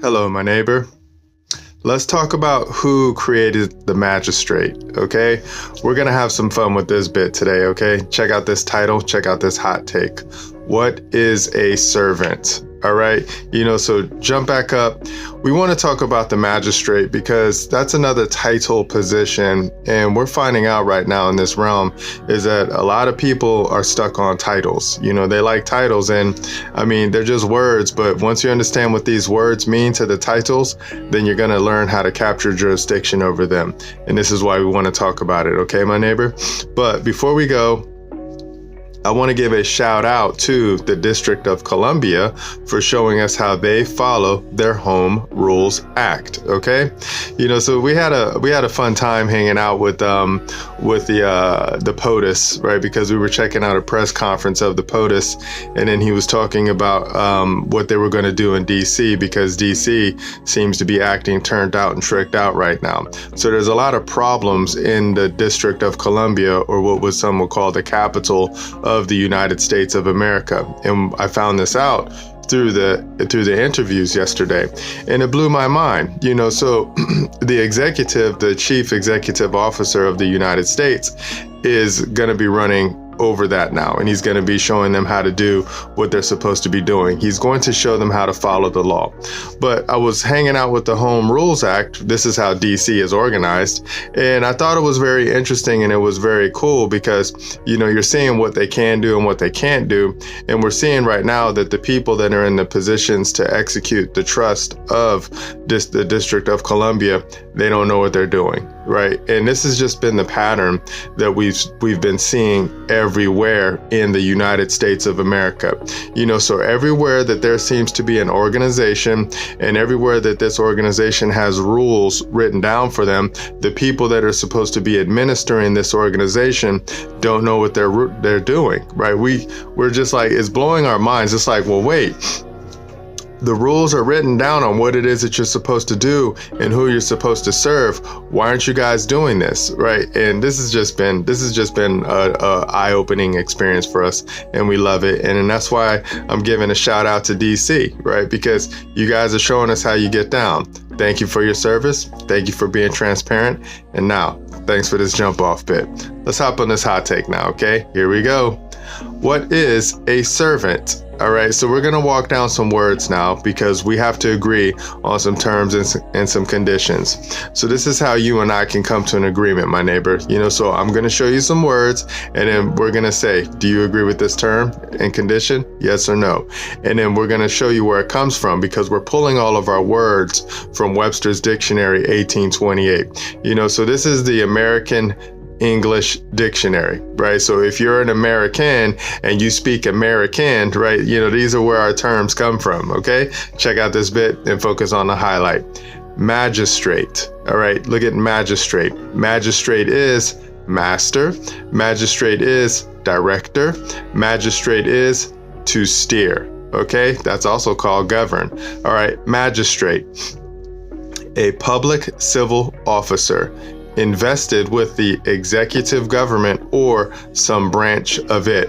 Hello, my neighbor. Let's talk about who created the magistrate, okay? We're gonna have some fun with this bit today, okay? Check out this title, check out this hot take. What is a servant? All right, so jump back up. We want to talk about the magistrate because that's another title position. And we're finding out right now in this realm is that a lot of people are stuck on titles. They like titles and they're just words. But once you understand what these words mean to the titles, then you're going to learn how to capture jurisdiction over them. And this is why we want to talk about it. Okay, my neighbor. But before we go, I want to give a shout out to the District of Columbia for showing us how they follow their Home Rules Act. Okay, so we had a fun time hanging out with the POTUS, right? Because we were checking out a press conference of the POTUS, and then he was talking about what they were going to do in DC because DC seems to be acting turned out and tricked out right now. So there's a lot of problems in the District of Columbia, or what some would call the capital of the United States of America. And I found this out through the interviews yesterday, and it blew my mind. So the chief executive officer of the United States is going to be running over that now, and he's going to be showing them how to do what they're supposed to be doing. He's going to show them how to follow the law. But I was hanging out with the Home Rules Act. This is how DC is organized, and I thought it was very interesting and it was very cool because you're seeing what they can do and what they can't do, and we're seeing right now that the people that are in the positions to execute the trust of the District of Columbia, they don't know what they're doing, right? And this has just been the pattern that we've been seeing everywhere in the United States of America. So everywhere that there seems to be an organization, and everywhere that this organization has rules written down for them, the people that are supposed to be administering this organization don't know what they're doing, right? We're just like, it's blowing our minds. It's like, well, wait. The rules are written down on what it is that you're supposed to do and who you're supposed to serve. Why aren't you guys doing this, right? And this has just been a eye-opening experience for us, and we love it. And that's why I'm giving a shout out to DC, right? Because you guys are showing us how you get down. Thank you for your service. Thank you for being transparent. And now, thanks for this jump off bit. Let's hop on this hot take now, okay? Here we go. What is a servant? All right, so we're going to walk down some words now because we have to agree on some terms and some conditions. So this is how you and I can come to an agreement, my neighbor. So I'm going to show you some words, and then we're going to say, do you agree with this term and condition? Yes or no? And then we're going to show you where it comes from because we're pulling all of our words from Webster's Dictionary 1828. So this is the American English Dictionary, right? So if you're an American and you speak American, right, these are where our terms come from, okay? Check out this bit and focus on the highlight. Magistrate, all right? Look at magistrate. Magistrate is master. Magistrate is director. Magistrate is to steer, okay? That's also called govern. All right, magistrate, a public civil officer invested with the executive government or some branch of it.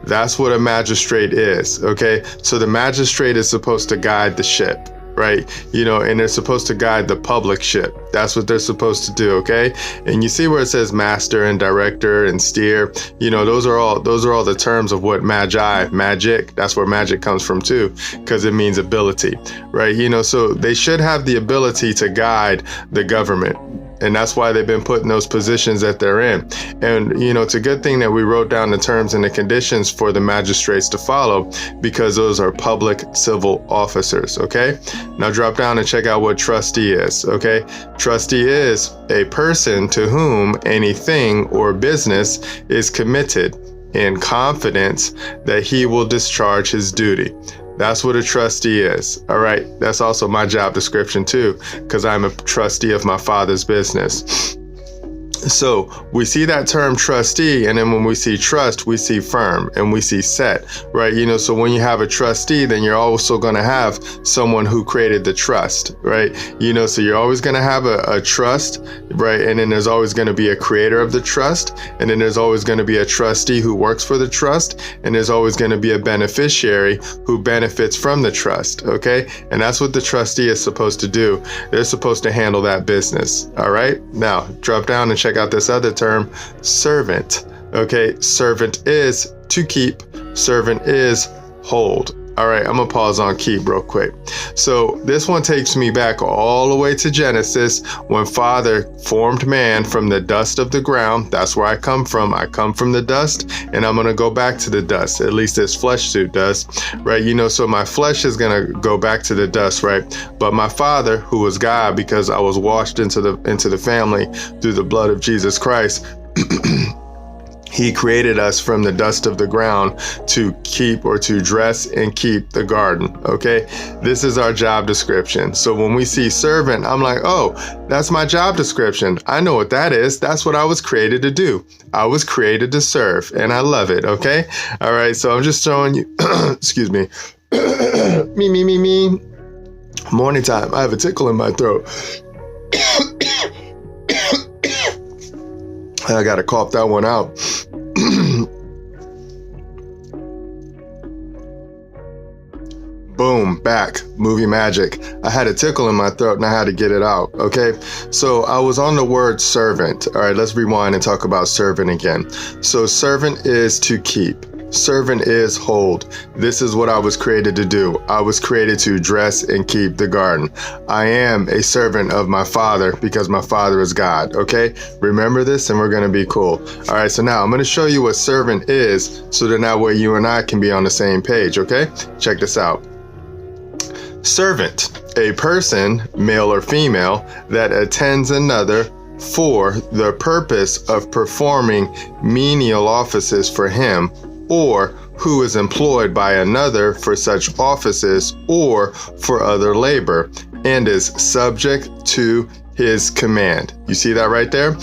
That's what a magistrate is, okay? So the magistrate is supposed to guide the ship, right? And they're supposed to guide the public ship. That's what they're supposed to do, okay? And you see where it says master and director and steer, those are all the terms of what magic, that's where magic comes from too, because it means ability, right? So they should have the ability to guide the government. And that's why they've been put in those positions that they're in. And, it's a good thing that we wrote down the terms and the conditions for the magistrates to follow because those are public civil officers, okay? Now drop down and check out what trustee is, okay? Trustee is a person to whom anything or business is committed in confidence that he will discharge his duty. That's what a trustee is. All right. That's also my job description too, because I'm a trustee of my father's business. So we see that term trustee, and then when we see trust, we see firm and we see set, right? So when you have a trustee, then you're also going to have someone who created the trust, right? So you're always going to have a trust, right? And then there's always going to be a creator of the trust. And then there's always going to be a trustee who works for the trust. And there's always going to be a beneficiary who benefits from the trust. Okay. And that's what the trustee is supposed to do. They're supposed to handle that business. All right. Now drop down and check out this other term, servant. Okay, servant is to keep, servant is hold. All right, I'm gonna pause on keep real quick. So this one takes me back all the way to Genesis, when Father formed man from the dust of the ground. That's where I come from. I come from the dust, and I'm gonna go back to the dust. At least this flesh suit does, right? So my flesh is gonna go back to the dust, right? But my Father, who was God, because I was washed into the family through the blood of Jesus Christ, He created us from the dust of the ground to keep, or to dress and keep, the garden. Okay, this is our job description. So when we see servant, I'm like, oh, that's my job description. I know what that is. That's what I was created to do. I was created to serve, and I love it. Okay, all right. So I'm just showing you. Excuse me. me. Morning time. I have a tickle in my throat. I gotta cough that one out. Boom, back, movie magic. I had a tickle in my throat and I had to get it out. Okay, so I was on the word servant. All right, let's rewind and talk about servant again. So servant is to keep. Servant is hold. This is what I was created to do. I was created to dress and keep the garden. I am a servant of my Father because my Father is God. Okay, remember this and we're going to be cool. All right, so now I'm going to show you what servant is, so that that way you and I can be on the same page. Okay, check this out. Servant, a person, male or female, that attends another for the purpose of performing menial offices for him, or who is employed by another for such offices or for other labor, and is subject to his command. You see that right there?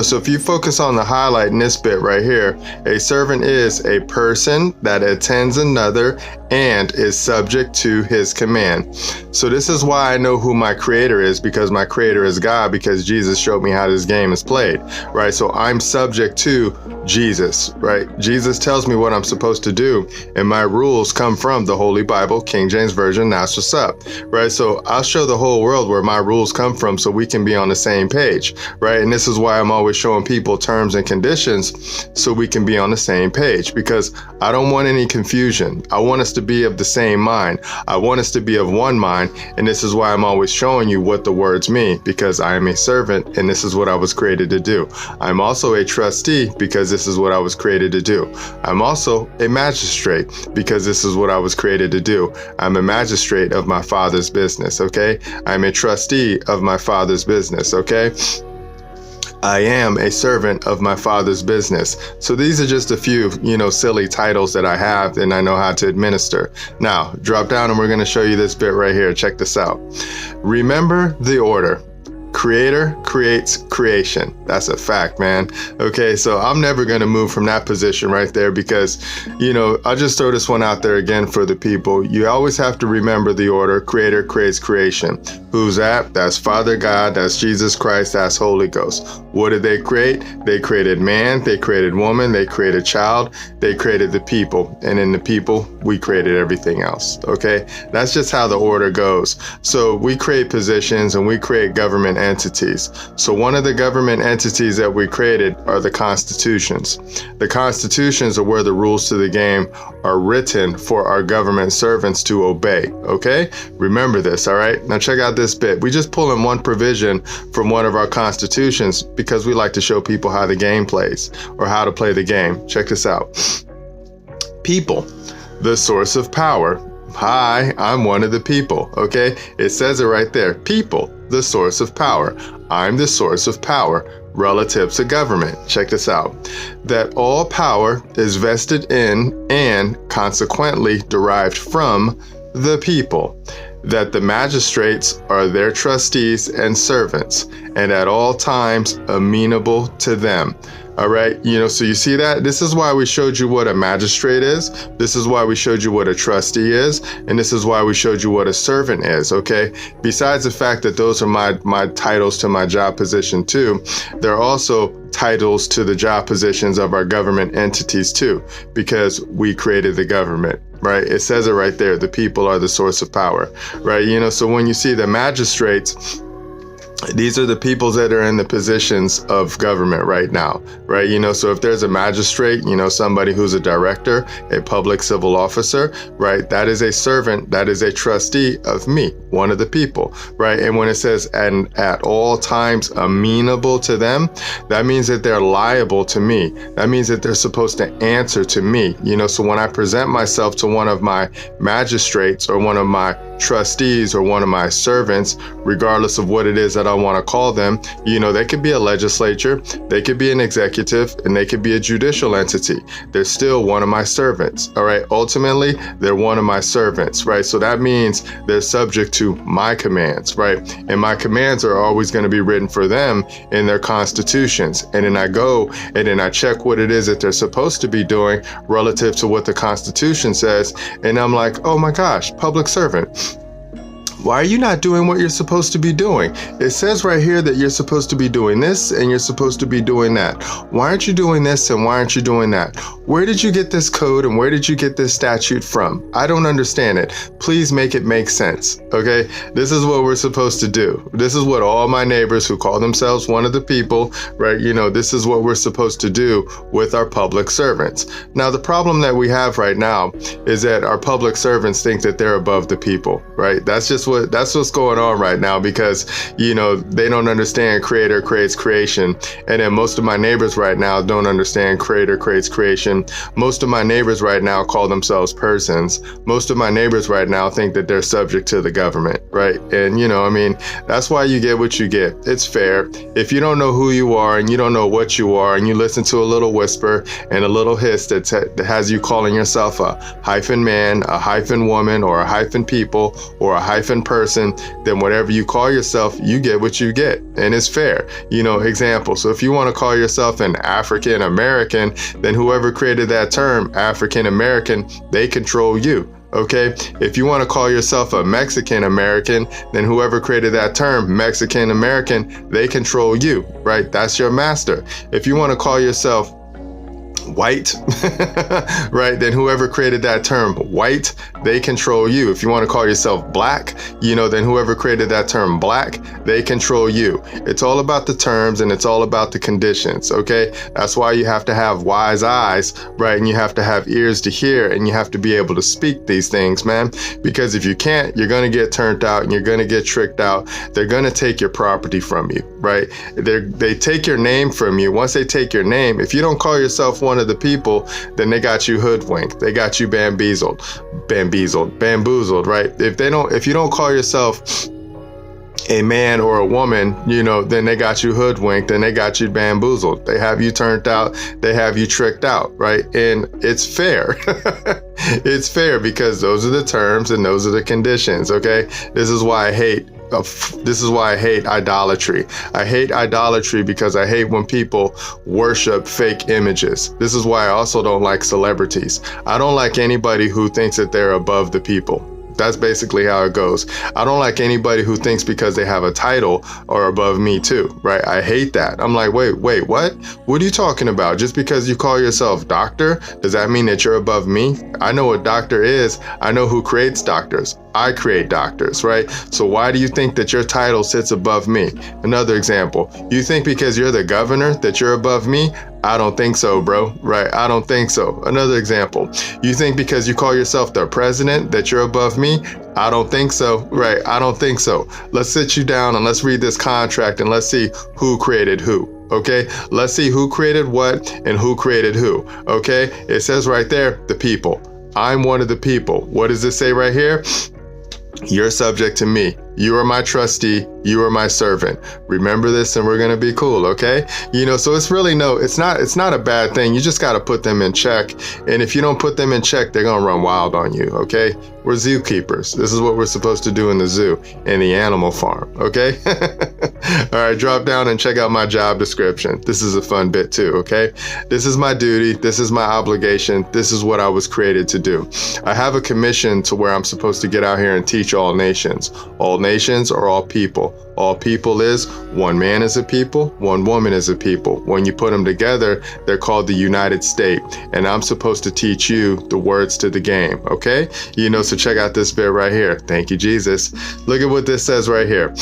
So if you focus on the highlight in this bit right here, a servant is a person that attends another and is subject to his command. So this is why I know who my creator is, because my creator is God, because Jesus showed me how this game is played, right? So I'm subject to Jesus, right? Jesus tells me what I'm supposed to do, and my rules come from the Holy Bible, King James Version. That's what's up, right? So I'll show the whole world where my rules come from, so we can be on the same page, right? And this is why I'm always showing people terms and conditions, so we can be on the same page, because I don't want any confusion. I want us to be of the same mind. I want us to be of one mind, and this is why I'm always showing you what the words mean, because I am a servant, and this is what I was created to do. I'm also a trustee, because this is what I was created to do. I'm also a magistrate, because this is what I was created to do. I'm a magistrate of my Father's business, okay? I'm a trustee of my Father's business, okay? I am a servant of my Father's business. So these are just a few, silly titles that I have and I know how to administer. Now, drop down and we're going to show you this bit right here. Check this out. Remember the order. Creator creates creation. That's a fact, man. Okay, so I'm never going to move from that position right there, because, I'll just throw this one out there again for the people. You always have to remember the order. Creator creates creation. Who's that? That's Father God. That's Jesus Christ. That's Holy Ghost. What did they create? They created man. They created woman. They created child. They created the people. And in the people, we created everything else. Okay, that's just how the order goes. So we create positions and we create government entities. So one of the government entities that we created are the constitutions. The constitutions are where the rules to the game are written for our government servants to obey. Okay, remember this. All right, now check out this bit. We just pull in one provision from one of our constitutions because we like to show people how the game plays, or how to play the game. Check this out. People, the source of power. Hi, I'm one of the people. Okay, it says it right there. People, the source of power. I'm the source of power relative to government. Check this out. That all power is vested in and consequently derived from the people. that the magistrates are their trustees and servants, and at all times amenable to them. All right, so you see that? This is why we showed you what a magistrate is. This is why we showed you what a trustee is. And this is why we showed you what a servant is, okay? Besides the fact that those are my titles to my job position too, they're also titles to the job positions of our government entities too, because we created the government. Right? It says it right there. The people are the source of power, right? So when you see the magistrates, these are the people that are in the positions of government right now, right? So if there's a magistrate, somebody who's a director, a public civil officer, right? That is a servant, that is a trustee of me, one of the people, right? And when it says, and at all times amenable to them, that means that they're liable to me. That means that they're supposed to answer to me, so when I present myself to one of my magistrates or one of my trustees or one of my servants, regardless of what it is that I want to call them, they could be a legislature, they could be an executive, and they could be a judicial entity. They're still one of my servants. All right. Ultimately, they're one of my servants, right? So that means they're subject to my commands, right? And my commands are always going to be written for them in their constitutions. And then I go and then I check what it is that they're supposed to be doing relative to what the Constitution says. And I'm like, oh my gosh, public servant. Why are you not doing what you're supposed to be doing? It says right here that you're supposed to be doing this and you're supposed to be doing that. Why aren't you doing this and why aren't you doing that? Where did you get this code and where did you get this statute from? I don't understand it. Please make it make sense, okay? This is what we're supposed to do. This is what all my neighbors who call themselves one of the people, right? This is what we're supposed to do with our public servants. Now, the problem that we have right now is that our public servants think that they're above the people, right? That's what's going on right now because, they don't understand creator creates creation. And then most of my neighbors right now don't understand creator creates creation. Most of my neighbors right now call themselves persons. Most of my neighbors right now think that they're subject to the government, right? And, that's why you get what you get. It's fair. If you don't know who you are and you don't know what you are and you listen to a little whisper and a little hiss that has you calling yourself a hyphen man, a hyphen woman, or a hyphen people, or a hyphen person, then whatever you call yourself, you get what you get. And it's fair. Example. So if you want to call yourself an African American, then whoever created that term, African American, they control you. Okay, if you want to call yourself a Mexican American, then whoever created that term, Mexican American, they control you, right? That's your master. If you want to call yourself white, right, then whoever created that term white, they control you. If you want to call yourself black, then whoever created that term black, they control you. It's all about the terms and it's all about the conditions, okay? That's why you have to have wise eyes, right? And you have to have ears to hear and you have to be able to speak these things, man, because if you can't, you're going to get turned out and you're going to get tricked out. They're going to take your property from you, right? They take your name from you. Once they take your name, if you don't call yourself one of the people, then they got you hoodwinked. They got you bamboozled, right? If you don't call yourself a man or a woman, then they got you hoodwinked and they got you bamboozled. They have you turned out. They have you tricked out, right? And it's fair. It's fair because those are the terms and those are the conditions, okay? This is why I hate idolatry. I hate idolatry because I hate when people worship fake images. This is why I also don't like celebrities. I don't like anybody who thinks that they're above the people. That's basically how it goes. I don't like anybody who thinks because they have a title are above me too, right? I hate that. I'm like, wait, what? What are you talking about? Just because you call yourself doctor, does that mean that you're above me? I know what doctor is. I know who creates doctors. I create doctors, right? So why do you think that your title sits above me? Another example, you think because you're the governor that you're above me? I don't think so, bro, right? I don't think so. Another example, you think because you call yourself the president that you're above me? I don't think so, right? I don't think so. Let's sit you down and let's read this contract and let's see who created who. Okay, let's see who created what and who created who. Okay, it says right there, the people. I'm one of the people. What does it say right here? You're subject to me. You are my trustee. You are my servant. Remember this and we're going to be cool. Okay. So it's really it's not a bad thing. You just got to put them in check. And if you don't put them in check, they're going to run wild on you. Okay. We're zookeepers. This is what we're supposed to do in the zoo, in the animal farm. Okay. All right. Drop down and check out my job description. This is a fun bit too. Okay. This is my duty. This is my obligation. This is what I was created to do. I have a commission to where I'm supposed to get out here and teach all nations. All nations are all people. All people is one man is a people, one woman is a people. When you put them together, they're called the United States. And I'm supposed to teach you the words to the game. Okay. So check out this bit right here. Thank you, Jesus. Look at what this says right here.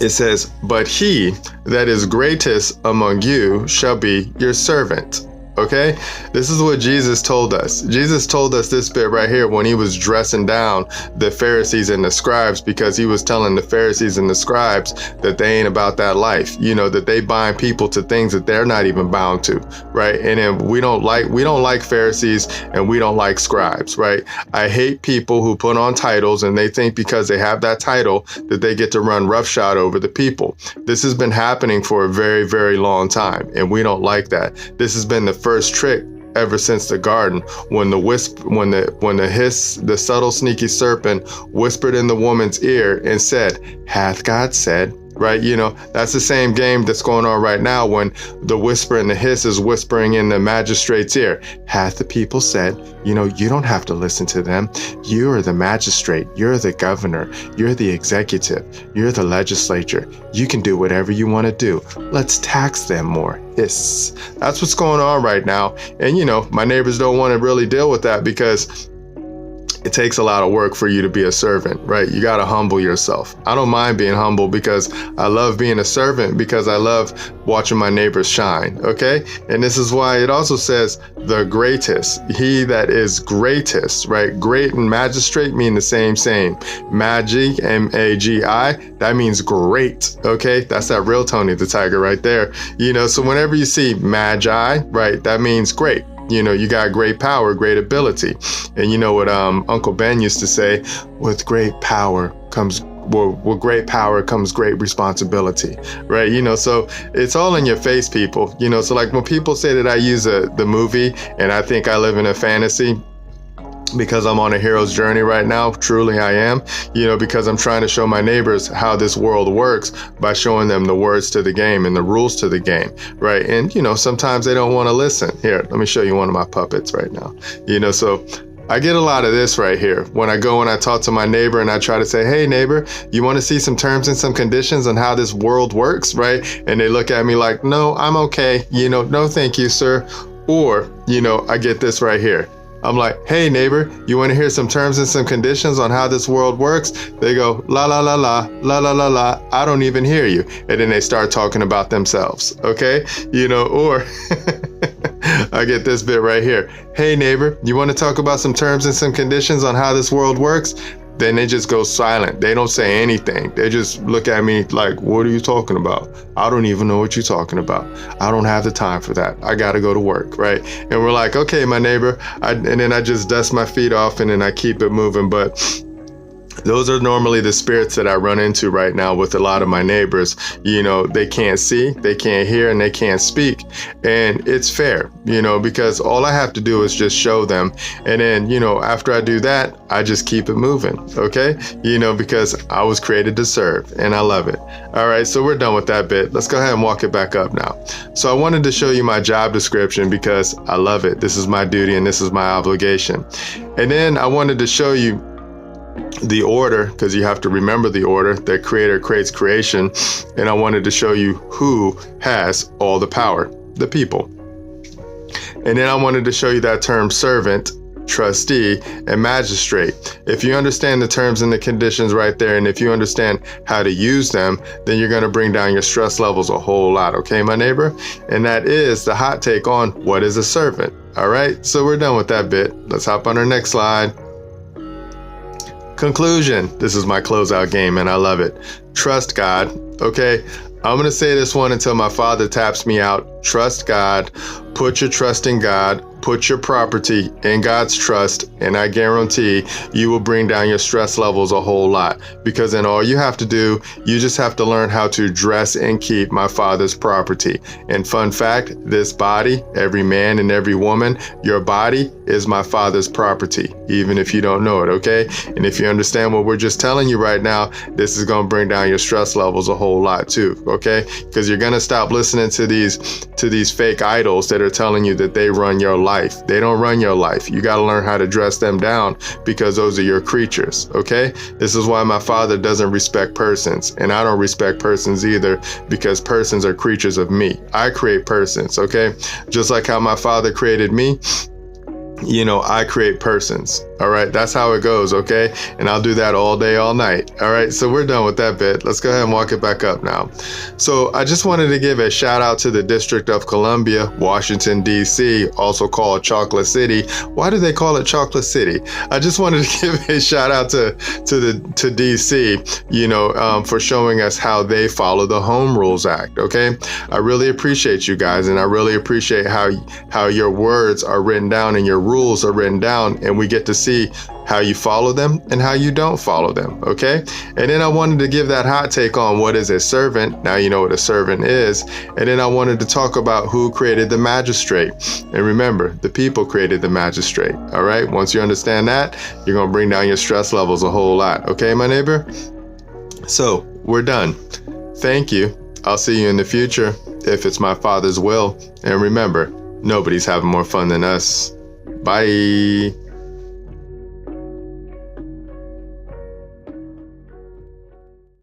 It says, but he that is greatest among you shall be your servant. Okay, this is what Jesus told us. Jesus told us this bit right here when he was dressing down the Pharisees and the scribes, because he was telling the Pharisees and the scribes that they ain't about that life, that they bind people to things that they're not even bound to, right? And then we don't like Pharisees and we don't like scribes, right? I hate people who put on titles and they think because they have that title that they get to run roughshod over the people. This has been happening for a very, very long time, and we don't like that. This has been the first trick ever since the garden, when the subtle sneaky serpent whispered in the woman's ear and said, hath God said? Right? That's the same game that's going on right now when the whisper and the hiss is whispering in the magistrate's ear. Hath the people said? You don't have to listen to them. You are the magistrate. You're the governor. You're the executive. You're the legislature. You can do whatever you want to do. Let's tax them more. Hiss. That's what's going on right now. And my neighbors don't want to really deal with that because it takes a lot of work for you to be a servant, right? You got to humble yourself. I don't mind being humble because I love being a servant, because I love watching my neighbors shine. Okay. And this is why it also says the greatest, he that is greatest, right? Great and magistrate mean the same. Magi, M-A-G-I, that means great. Okay. That's that real Tony the Tiger right there. So whenever you see magi, right, that means great. You got great power, great ability. And you know what Uncle Ben used to say, with great power comes great responsibility, right? So it's all in your face, people. So like when people say that I use the movie and I think I live in a fantasy, because I'm on a hero's journey right now. Truly I am, because I'm trying to show my neighbors how this world works by showing them the words to the game and the rules to the game, right? And, sometimes they don't want to listen. Here, let me show you one of my puppets right now. So I get a lot of this right here when I go and I talk to my neighbor and I try to say, hey neighbor, you want to see some terms and some conditions on how this world works, right? And they look at me like, no, I'm okay. No, thank you, sir. Or, I get this right here. I'm like, hey neighbor, you want to hear some terms and some conditions on how this world works? They go, la la la la, la la la la, I don't even hear you. And then they start talking about themselves, okay? Or I get this bit right here. Hey neighbor, you want to talk about some terms and some conditions on how this world works? Then they just go silent. They don't say anything. They just look at me like, what are you talking about? I don't even know what you're talking about. I don't have the time for that. I got to go to work, right? And we're like, okay, my neighbor. And then I just dust my feet off and then I keep it moving. But those are normally the spirits that I run into right now with a lot of my neighbors. They can't see, they can't hear, and they can't speak. And it's fair, because all I have to do is just show them. And then, after I do that, I just keep it moving. Okay. Because I was created to serve and I love it. All right. So we're done with that bit. Let's go ahead and walk it back up now. So I wanted to show you my job description because I love it. This is my duty and this is my obligation. And then I wanted to show you the order, because you have to remember the order that creator creates creation. And I wanted to show you who has all the power, the people. And then I wanted to show you that term servant, trustee, and magistrate. If you understand the terms and the conditions right there, and if you understand how to use them, then you're going to bring down your stress levels a whole lot. Okay, my neighbor? And that is the hot take on what is a servant. All right, so we're done with that bit. Let's hop on our next slide. Conclusion. This is my closeout game and I love it. Trust God. Okay. I'm going to say this one until my father taps me out. Trust God. Put your trust in God. put your property in God's trust, and I guarantee you will bring down your stress levels a whole lot. Because then all you have to do, you just have to learn how to dress and keep my Father's property. And fun fact, this body, every man and every woman, your body is my Father's property, even if you don't know it, okay? And if you understand what we're just telling you right now, this is going to bring down your stress levels a whole lot too, okay? Because you're going to stop listening to these fake idols that are telling you that they run your life. They don't run your life. You got to learn how to dress them down, because those are your creatures, okay? This is why my Father doesn't respect persons, and I don't respect persons either, because persons are creatures of me. I create persons, okay? Just like how my Father created me, I create persons. All right, that's how it goes, okay? And I'll do that all day, all night. All right, so we're done with that bit. Let's go ahead and walk it back up now. So I just wanted to give a shout out to the District of Columbia, Washington, D.C., also called Chocolate City. Why do they call it Chocolate City? I just wanted to give a shout out to D.C., for showing us how they follow the Home Rules Act, okay? I really appreciate you guys, and I really appreciate how your words are written down and your rules are written down, and we get to see how you follow them and how you don't follow them, okay? And then I wanted to give that hot take on what is a servant. Now you know what a servant is. And then I wanted to talk about who created the magistrate. And remember, the people created the magistrate, all right? Once you understand that, you're going to bring down your stress levels a whole lot, okay, my neighbor? So we're done. Thank you. I'll see you in the future if it's my Father's will. And remember, nobody's having more fun than us. Bye.